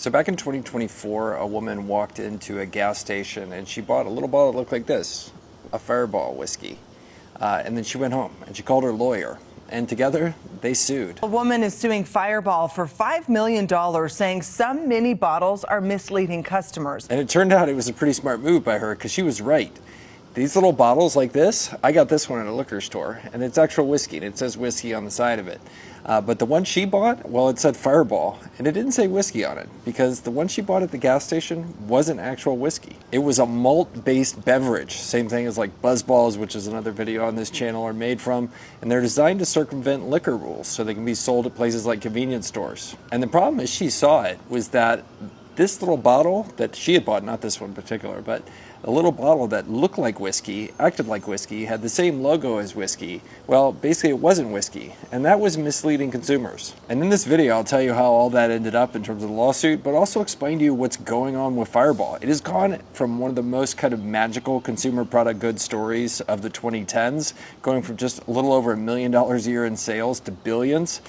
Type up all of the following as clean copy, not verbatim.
So back in 2024, a woman walked into a gas station and she bought a little bottle that looked like this, a Fireball whiskey. And then she went home and she called her lawyer. And together, they sued. A woman is suing Fireball for $5 million, saying some mini bottles are misleading customers. And it turned out it was a pretty smart move by her because she was right. These little bottles like this, I got this one at a liquor store, and it's actual whiskey, and it says whiskey on the side of it. But the one she bought, well, it said Fireball, and it didn't say whiskey on it, because the one she bought at the gas station wasn't actual whiskey. It was a malt-based beverage, same thing as like BuzzBalls, which is another video on this channel, are made from, and they're designed to circumvent liquor rules, so they can be sold at places like convenience stores. And the problem as she saw it was that this little bottle that she had bought, not this one in particular, but a little bottle that looked like whiskey, acted like whiskey, had the same logo as whiskey. Well, basically it wasn't whiskey, and that was misleading consumers. And in this video, I'll tell you how all that ended up in terms of the lawsuit, but also explain to you what's going on with Fireball. It has gone from one of the most kind of magical consumer product goods stories of the 2010s, going from just a little over $1 million a year in sales to billions,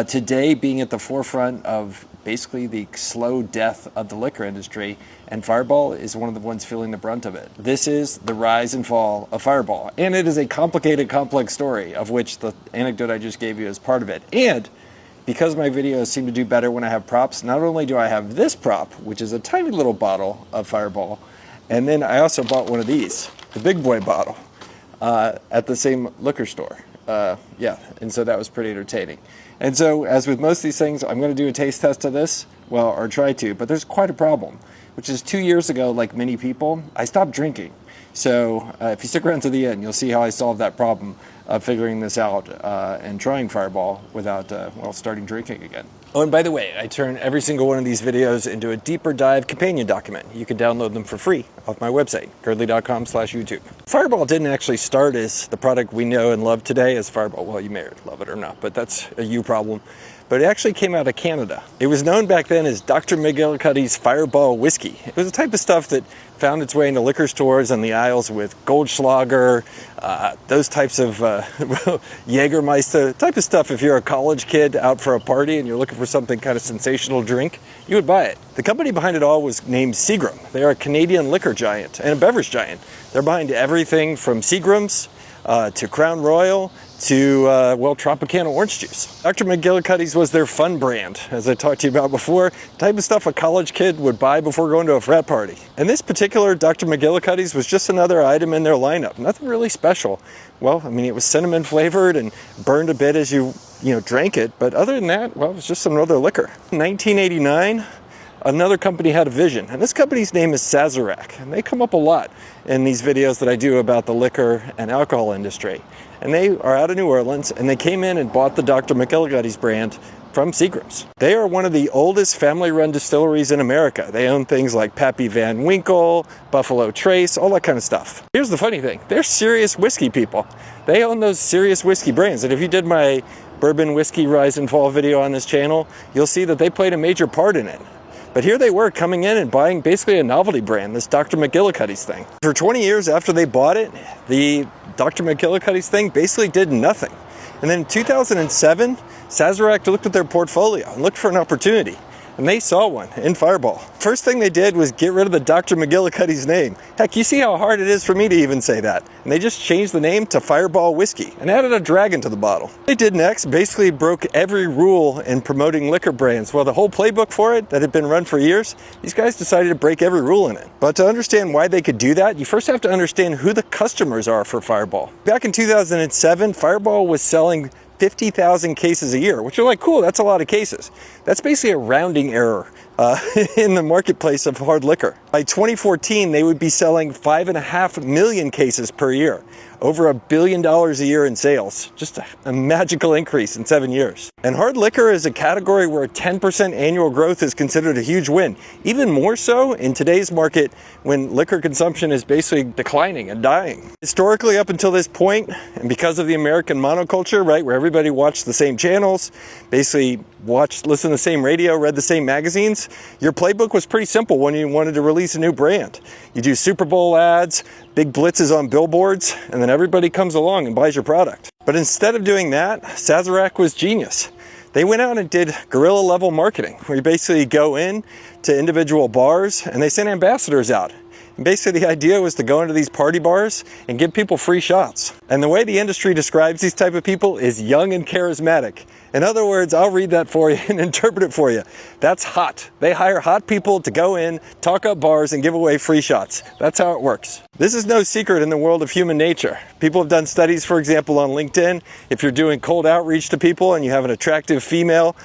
today being at the forefront of basically the slow death of the liquor industry, and Fireball is one of the ones feeling the brunt of it. This is the rise and fall of Fireball, and it is a complicated, complex story, of which the anecdote I just gave you is part of it. And because my videos seem to do better when I have props, not only do I have this prop, which is a tiny little bottle of Fireball, and then I also bought one of these, the big boy bottle, at the same liquor store. Yeah, and so that was pretty entertaining. And so, as with most of these things, I'm going to do a taste test of this, well, or try to, but there's quite a problem, which is 2 years ago, like many people, I stopped drinking. So if you stick around to the end, you'll see how I solved that problem of figuring this out and trying Fireball without, well, starting drinking again. Oh, and by the way, I turn every single one of these videos into a deeper dive companion document. You can download them for free off my website, girdley.com/YouTube. Fireball didn't actually start as the product we know and love today as Fireball. Well, you may love it or not, but that's a you problem. But it actually came out of Canada. It was known back then as Dr. McGillicuddy's Fireball whiskey. It was the type of stuff that found its way into liquor stores on the aisles with Goldschlager, those types of Jägermeister, type of stuff. If you're a college kid out for a party and you're looking for something kind of sensational drink, you would buy it. The company behind it all was named Seagram. They're a Canadian liquor giant and a beverage giant. They're behind everything from Seagram's to Crown Royal, to, well, Tropicana orange juice. Dr. McGillicuddy's was their fun brand, as I talked to you about before, the type of stuff a college kid would buy before going to a frat party. And this particular Dr. McGillicuddy's was just another item in their lineup, nothing really special. Well, I mean, it was cinnamon flavored and burned a bit as you drank it, but other than that, well, it was just another liquor. In 1989, another company had a vision, and this company's name is Sazerac, and they come up a lot in these videos that I do about the liquor and alcohol industry. And they are out of New Orleans, and they came in and bought the Dr. McGillicuddy's brand from Seagram's. They are one of the oldest family-run distilleries in America. They own things like Pappy Van Winkle, Buffalo Trace, all that kind of stuff. Here's the funny thing, they're serious whiskey people. They own those serious whiskey brands, and if you did my bourbon whiskey rise and fall video on this channel, you'll see that they played a major part in it. But here they were coming in and buying basically a novelty brand, this Dr. McGillicuddy's thing. For 20 years after they bought it, the Dr. McGillicuddy's thing basically did nothing. And then in 2007, Sazerac looked at their portfolio and looked for an opportunity. And they saw one in Fireball. First thing they did was get rid of the Dr. McGillicuddy's name. Heck, you see how hard it is for me to even say that. And they just changed the name to Fireball Whiskey and added a dragon to the bottle. What they did next basically broke every rule in promoting liquor brands. Well, the whole playbook for it that had been run for years, these guys decided to break every rule in it. But to understand why they could do that, you first have to understand who the customers are for Fireball. Back in 2007, Fireball was selling 50,000 cases a year, which are like, cool, that's a lot of cases. That's basically a rounding error in the marketplace of hard liquor. By 2014, they would be selling 5.5 million cases per year, over $1 billion a year in sales. Just a magical increase in 7 years. And hard liquor is a category where 10% annual growth is considered a huge win. Even more so in today's market when liquor consumption is basically declining and dying. Historically, up until this point, and because of the American monoculture, right, where everybody watched the same channels, basically listened to the same radio, read the same magazines, your playbook was pretty simple when you wanted to release a new brand. You do Super Bowl ads, big blitzes on billboards, and then everybody comes along and buys your product. But instead of doing that, Sazerac was genius. They went out and did guerrilla level marketing, where you basically go in to individual bars, and they sent ambassadors out. And basically the idea was to go into these party bars and give people free shots. And the way the industry describes these type of people is young and charismatic. In other words, I'll read that for you and interpret it for you. That's hot. They hire hot people to go in, talk up bars, and give away free shots. That's how it works. This is no secret in the world of human nature. People have done studies, for example, on LinkedIn. If you're doing cold outreach to people and you have an attractive female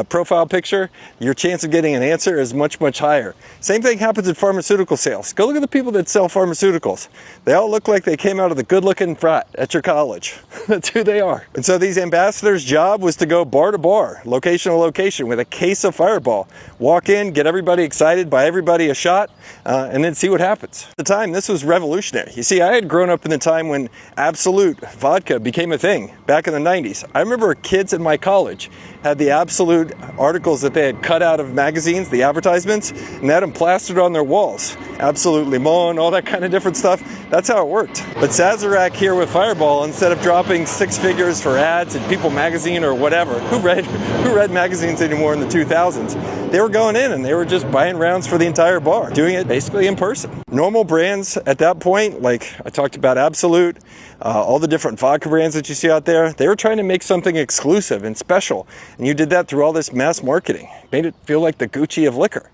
profile picture, your chance of getting an answer is much, much higher. Same thing happens in pharmaceutical sales. Go look at the people that sell pharmaceuticals. They all look like they came out of the good-looking frat at your college. That's who they are. And so these ambassadors' job was to go bar to bar, location to location, with a case of Fireball. Walk in, get everybody excited, buy everybody a shot, and then see what happens. At the time, this was revolutionary. You see, I had grown up in the time when Absolut vodka became a thing, back in the 90s. I remember kids in my college had the Absolut articles that they had cut out of magazines, the advertisements, and they had them plastered on their walls. Absolut Limon, all that kind of different stuff. That's how it worked. But Sazerac here with Fireball, instead of dropping 6 figures for ads in People magazine or whatever, who read magazines anymore in the 2000s? They were going in and they were just buying rounds for the entire bar, doing it basically in person. Normal brands at that point, like I talked about Absolut, all the different vodka brands that you see out there, they were trying to make something exclusive and special. And you did that through all this mass marketing, made it feel like the Gucci of liquor.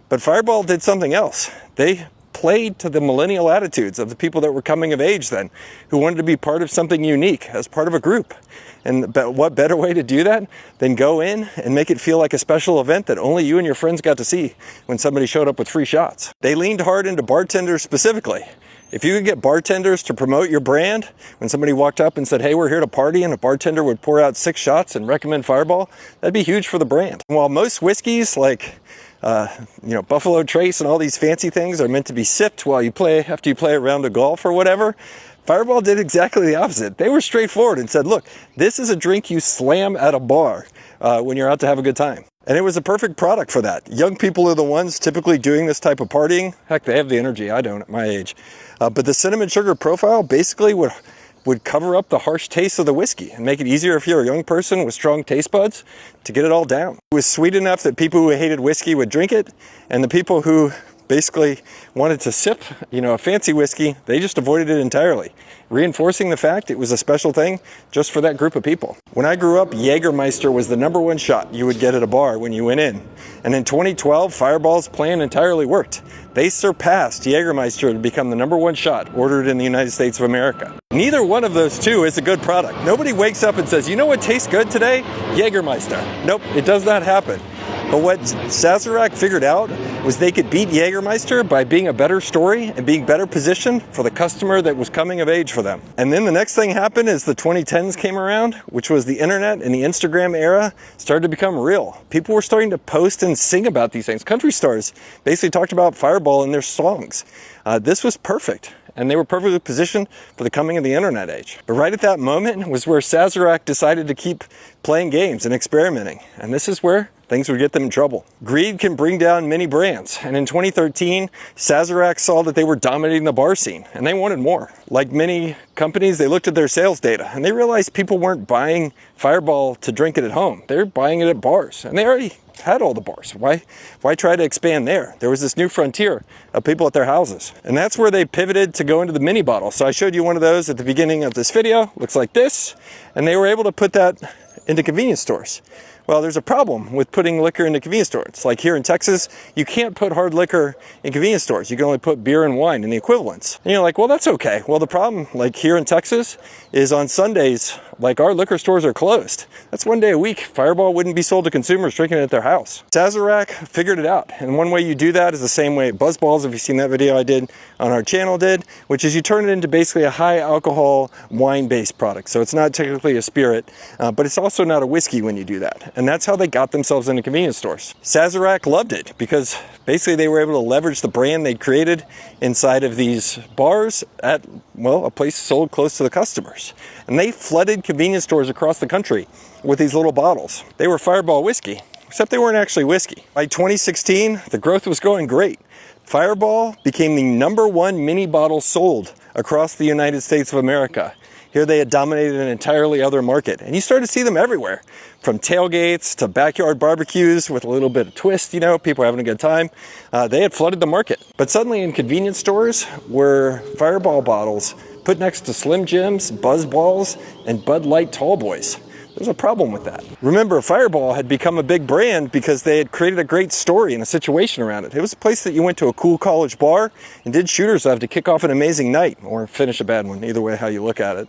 But Fireball did something else. They played to the millennial attitudes of the people that were coming of age then, who wanted to be part of something unique as part of a group. And what better way to do that than go in and make it feel like a special event that only you and your friends got to see when somebody showed up with free shots. They leaned hard into bartenders specifically. If you could get bartenders to promote your brand, when somebody walked up and said, hey, we're here to party, and a bartender would pour out 6 shots and recommend Fireball, that'd be huge for the brand. And while most whiskeys, like Buffalo Trace and all these fancy things, are meant to be sipped while you play, after you play a round of golf or whatever, Fireball did exactly the opposite. They were straightforward and said, look, this is a drink you slam at a bar when you're out to have a good time. And it was a perfect product for that. Young people are the ones typically doing this type of partying. Heck, they have the energy. I don't at my age. But the cinnamon sugar profile basically would cover up the harsh taste of the whiskey and make it easier if you're a young person with strong taste buds to get it all down. It was sweet enough that people who hated whiskey would drink it, and the people who basically wanted to sip, a fancy whiskey, they just avoided it entirely, reinforcing the fact it was a special thing just for that group of people. When I grew up, Jägermeister was the #1 shot you would get at a bar when you went in. And in 2012, Fireball's plan entirely worked. They surpassed Jägermeister to become the #1 shot ordered in the United States of America. Neither one of those two is a good product. Nobody wakes up and says, you know what tastes good today? Jägermeister. Nope, it does not happen. But what Sazerac figured out was they could beat Jägermeister by being a better story and being better positioned for the customer that was coming of age for them. And then the next thing happened is the 2010s came around, which was the internet and the Instagram era started to become real. People were starting to post and sing about these things. Country stars basically talked about Fireball in their songs. This was perfect. And they were perfectly positioned for the coming of the internet age. But right at that moment was where Sazerac decided to keep playing games and experimenting. And this is where things would get them in trouble. Greed can bring down many brands. And in 2013, Sazerac saw that they were dominating the bar scene and they wanted more. Like many companies, they looked at their sales data and they realized people weren't buying Fireball to drink it at home. They're buying it at bars, and they already had all the bars. Why try to expand there? There was this new frontier of people at their houses. And that's where they pivoted to go into the mini bottle. So I showed you one of those at the beginning of this video. Looks like this. And they were able to put that into convenience stores. Well, there's a problem with putting liquor into convenience stores. Like here in Texas, you can't put hard liquor in convenience stores. You can only put beer and wine in the equivalents. And you're like, well, that's okay. Well, the problem, like here in Texas, is on Sundays, like our liquor stores are closed. That's 1 day a week. Fireball wouldn't be sold to consumers drinking it at their house. Sazerac figured it out. And one way you do that is the same way BuzzBallz, if you've seen that video I did on our channel, did, which is you turn it into basically a high alcohol wine-based product. So it's not technically a spirit, but it's also not a whiskey when you do that. And that's how they got themselves into convenience stores. Sazerac loved it because basically they were able to leverage the brand they'd created inside of these bars at, well, a place sold close to the customers. And they flooded convenience stores across the country with these little bottles. They were Fireball whiskey, except they weren't actually whiskey. By 2016, the growth was going great. Fireball became the #1 mini bottle sold across the United States of America. Here they had dominated an entirely other market. And you started to see them everywhere, from tailgates to backyard barbecues with a little bit of twist, you know, people having a good time. They had flooded the market. But suddenly in convenience stores were Fireball bottles put next to Slim Jims, Buzz Balls, and Bud Light Tall Boys. There's a problem with that. Remember, Fireball had become a big brand because they had created a great story and a situation around it. It was a place that you went to a cool college bar and did shooters of to kick off an amazing night, or finish a bad one, either way how you look at it.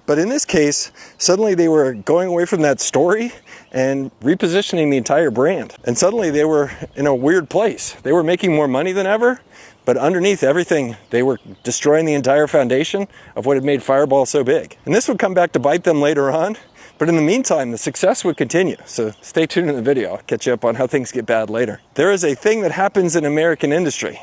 But in this case, suddenly they were going away from that story and repositioning the entire brand. And suddenly they were in a weird place. They were making more money than ever, but underneath everything, they were destroying the entire foundation of what had made Fireball so big. And this would come back to bite them later on. But in the meantime, the success would continue. So stay tuned in the video. I'll catch you up on how things get bad later. There is a thing that happens in American industry,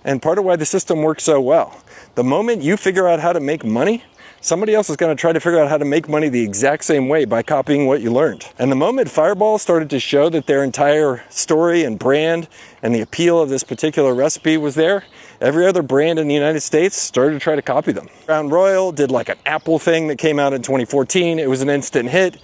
and part of why the system works so well. The moment you figure out how to make money, somebody else is going to try to figure out how to make money the exact same way by copying what you learned. And the moment Fireball started to show that their entire story and brand and the appeal of this particular recipe was there, every other brand in the United States started to try to copy them. Crown Royal did like an apple thing that came out in 2014. It was an instant hit.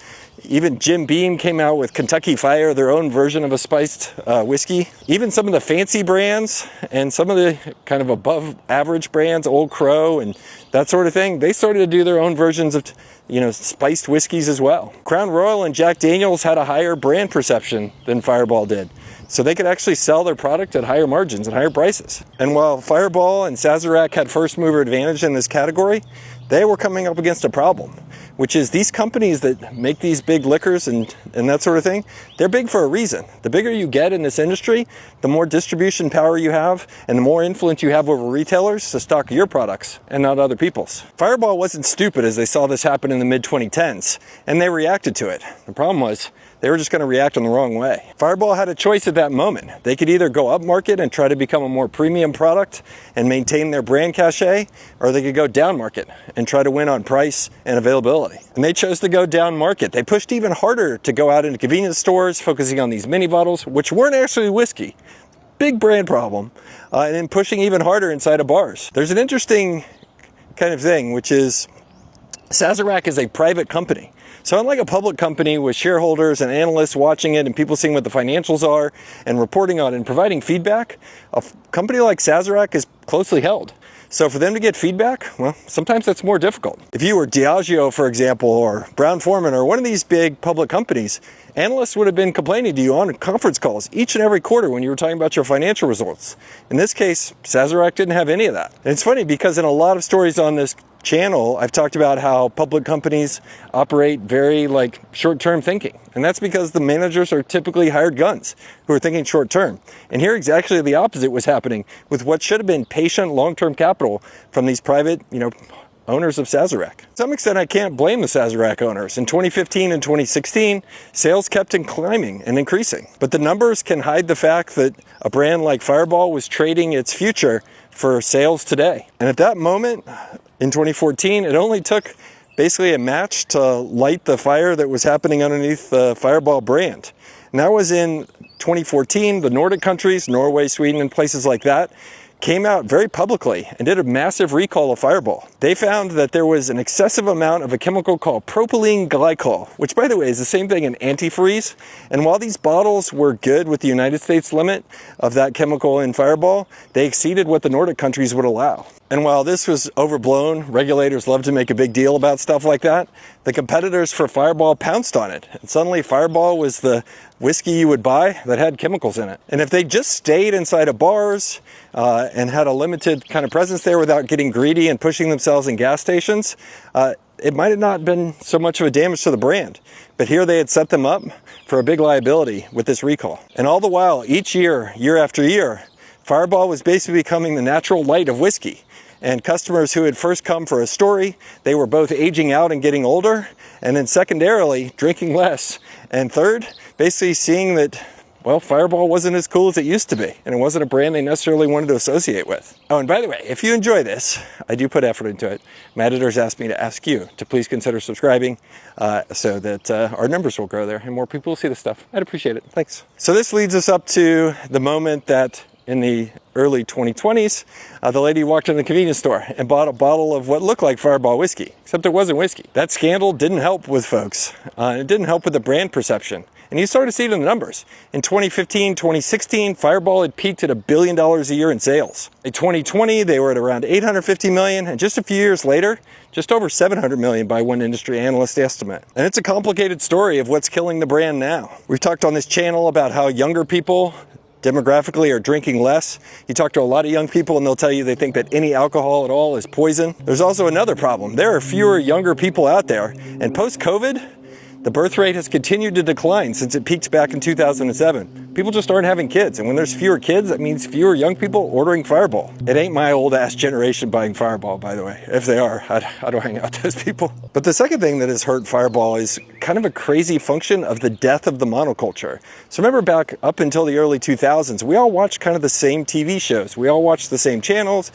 Even Jim Beam came out with Kentucky Fire, their own version of a spiced whiskey. Even some of the fancy brands and some of the kind of above average brands, Old Crow and that sort of thing, they started to do their own versions of, you know, spiced whiskeys as well. Crown Royal and Jack Daniel's had a higher brand perception than Fireball did, so they could actually sell their product at higher margins and higher prices. And while Fireball and Sazerac had first mover advantage in this category, they were coming up against a problem, which is these companies that make these big liquors and that sort of thing, they're big for a reason. The bigger you get in this industry, the more distribution power you have and the more influence you have over retailers to stock your products and not other people's. Fireball wasn't stupid as they saw this happen in the mid-2010s, and they reacted to it. The problem was they were just going to react in the wrong way. Fireball had a choice at that moment. They could either go up market and try to become a more premium product and maintain their brand cachet, or they could go down market and try to win on price and availability. And they chose to go down market. They pushed even harder to go out into convenience stores, focusing on these mini bottles, which weren't actually whiskey. Big brand problem. And then pushing even harder inside of bars. There's an interesting kind of thing, which is Sazerac is a private company. So unlike a public company with shareholders and analysts watching it and people seeing what the financials are and reporting on and providing feedback, a company like Sazerac is closely held. So for them to get feedback, well, sometimes that's more difficult. If you were Diageo, for example, or Brown-Forman, or one of these big public companies, analysts would have been complaining to you on conference calls each and every quarter when you were talking about your financial results. In this case, Sazerac didn't have any of that. And it's funny because in a lot of stories on this channel, I've talked about how public companies operate very like short-term thinking. And that's because the managers are typically hired guns who are thinking short-term. And here exactly the opposite was happening with what should have been patient long-term capital from these private, owners of Sazerac. To some extent, I can't blame the Sazerac owners. In 2015 and 2016, sales kept climbing and increasing. But the numbers can hide the fact that a brand like Fireball was trading its future for sales today. And at that moment, in 2014, it only took basically a match to light the fire that was happening underneath the Fireball brand. And that was in 2014, the Nordic countries, Norway, Sweden, and places like that, came out very publicly and did a massive recall of Fireball. They found that there was an excessive amount of a chemical called propylene glycol, which by the way is the same thing in antifreeze. And while these bottles were good with the United States limit of that chemical in Fireball, they exceeded what the Nordic countries would allow. And while this was overblown, regulators love to make a big deal about stuff like that, the competitors for Fireball pounced on it. And suddenly Fireball was the whiskey you would buy that had chemicals in it. And if they just stayed inside of bars and had a limited kind of presence there without getting greedy and pushing themselves in gas stations, it might have not been so much of a damage to the brand. But here they had set them up for a big liability with this recall. And all the while, each year, year after year, Fireball was basically becoming the natural light of whiskey. And customers who had first come for a story, they were both aging out and getting older, and then secondarily, drinking less. And third, basically seeing that, well, Fireball wasn't as cool as it used to be, and it wasn't a brand they necessarily wanted to associate with. Oh, and by the way, if you enjoy this, I do put effort into it. My editors asked me to ask you to please consider subscribing so that our numbers will grow there and more people will see this stuff. I'd appreciate it. Thanks. So this leads us up to the moment that in the early 2020s, the lady walked in the convenience store and bought a bottle of what looked like Fireball whiskey, except it wasn't whiskey. That scandal didn't help with folks. It didn't help with the brand perception. And you started to see it in the numbers. In 2015, 2016, Fireball had peaked at $1 billion a year in sales. In 2020, they were at around $850 million, and just a few years later, just over $700 million by one industry analyst estimate. And it's a complicated story of what's killing the brand now. We've talked on this channel about how younger people demographically are drinking less. You talk to a lot of young people and they'll tell you they think that any alcohol at all is poison. There's also another problem. There are fewer younger people out there, and post-COVID, the birth rate has continued to decline since it peaked back in 2007. People just aren't having kids, and when there's fewer kids, that means fewer young people ordering Fireball. It ain't my old ass generation buying Fireball, by the way. If they are, I don't hang out with those people. But the second thing that has hurt Fireball is kind of a crazy function of the death of the monoculture. So remember back up until the early 2000s, we all watched kind of the same TV shows. We all watched the same channels,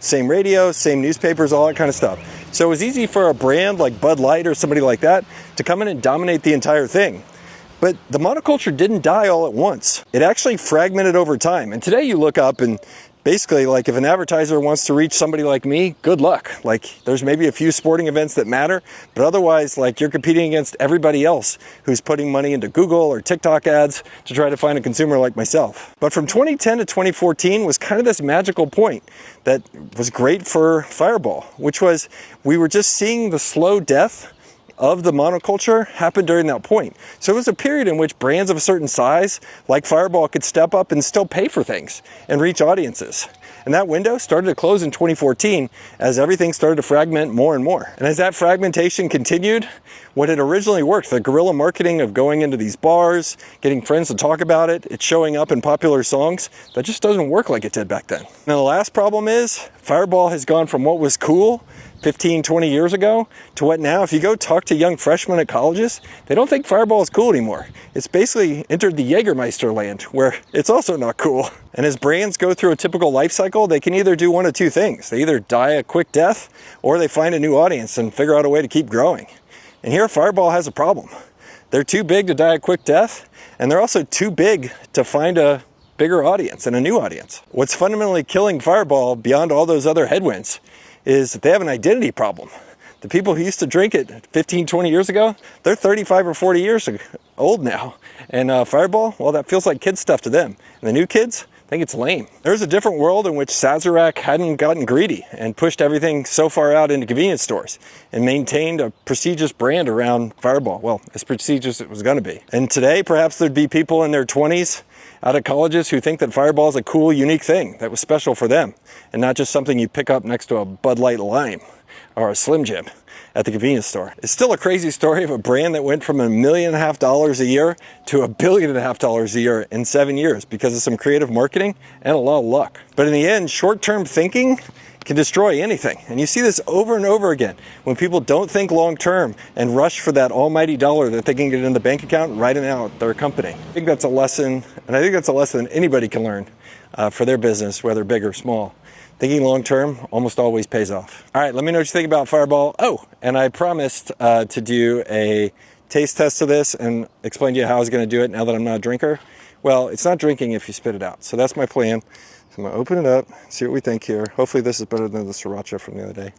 same radio, same newspapers, all that kind of stuff. So it was easy for a brand like Bud Light or somebody like that to come in and dominate the entire thing. But the monoculture didn't die all at once. It actually fragmented over time. And today you look up and basically, like, if an advertiser wants to reach somebody like me, good luck. Like, there's maybe a few sporting events that matter, but otherwise, like, you're competing against everybody else who's putting money into Google or TikTok ads to try to find a consumer like myself. But from 2010 to 2014 was kind of this magical point that was great for Fireball, which was we were just seeing the slow death of the monoculture happen during that point. So it was a period in which brands of a certain size, like Fireball, could step up and still pay for things and reach audiences. And that window started to close in 2014 as everything started to fragment more and more. And as that fragmentation continued, what had originally worked, the guerrilla marketing of going into these bars, getting friends to talk about it, it's showing up in popular songs, that just doesn't work like it did back then. Now the last problem is Fireball has gone from what was cool 15, 20 years ago to what now, if you go talk to young freshmen at colleges, they don't think Fireball is cool anymore. It's basically entered the Jägermeister land where it's also not cool. And as brands go through a typical life cycle, they can either do one of two things. They either die a quick death or they find a new audience and figure out a way to keep growing. And here Fireball has a problem. They're too big to die a quick death, and they're also too big to find a bigger audience and a new audience. What's fundamentally killing Fireball beyond all those other headwinds is that they have an identity problem. The people who used to drink it 15, 20 years ago, they're 35 or 40 years old now. And Fireball, well, that feels like kid stuff to them. And the new kids think it's lame. There's a different world in which Sazerac hadn't gotten greedy and pushed everything so far out into convenience stores and maintained a prestigious brand around Fireball. Well, as prestigious as it was going to be. And today, perhaps there'd be people in their 20s out of colleges who think that Fireball is a cool, unique thing that was special for them and not just something you pick up next to a Bud Light Lime or a Slim Jim at the convenience store. It's still a crazy story of a brand that went from $1.5 million a year to $1.5 billion a year in 7 years because of some creative marketing and a lot of luck. But in the end, short-term thinking can destroy anything. And you see this over and over again when people don't think long-term and rush for that almighty dollar that they can get in the bank account right now at their company. I think that's a lesson, and I think that's a lesson anybody can learn for their business, whether big or small. Thinking long-term almost always pays off. All right, let me know what you think about Fireball. Oh, and I promised to do a taste test of this and explain to you how I was going to do it now that I'm not a drinker. Well, it's not drinking if you spit it out. So that's my plan. So I'm going to open it up, see what we think here. Hopefully this is better than the Sriracha from the other day.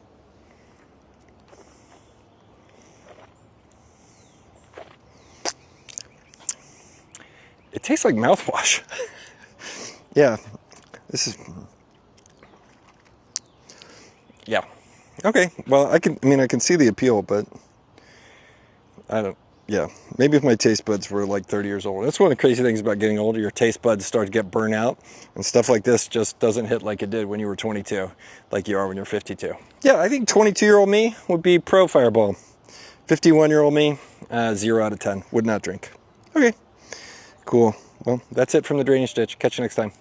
It tastes like mouthwash. Yeah, this is... Yeah. Okay. Well, I can see the appeal, but maybe if my taste buds were like 30 years old. That's one of the crazy things about getting older. Your taste buds start to get burnt out, and stuff like this just doesn't hit like it did when you were 22, like you are when you're 52. Yeah, I think 22-year-old me would be pro Fireball. 51-year-old me, 0 out of 10. Would not drink. Okay. Cool. Well, that's it from the Drainage Ditch. Catch you next time.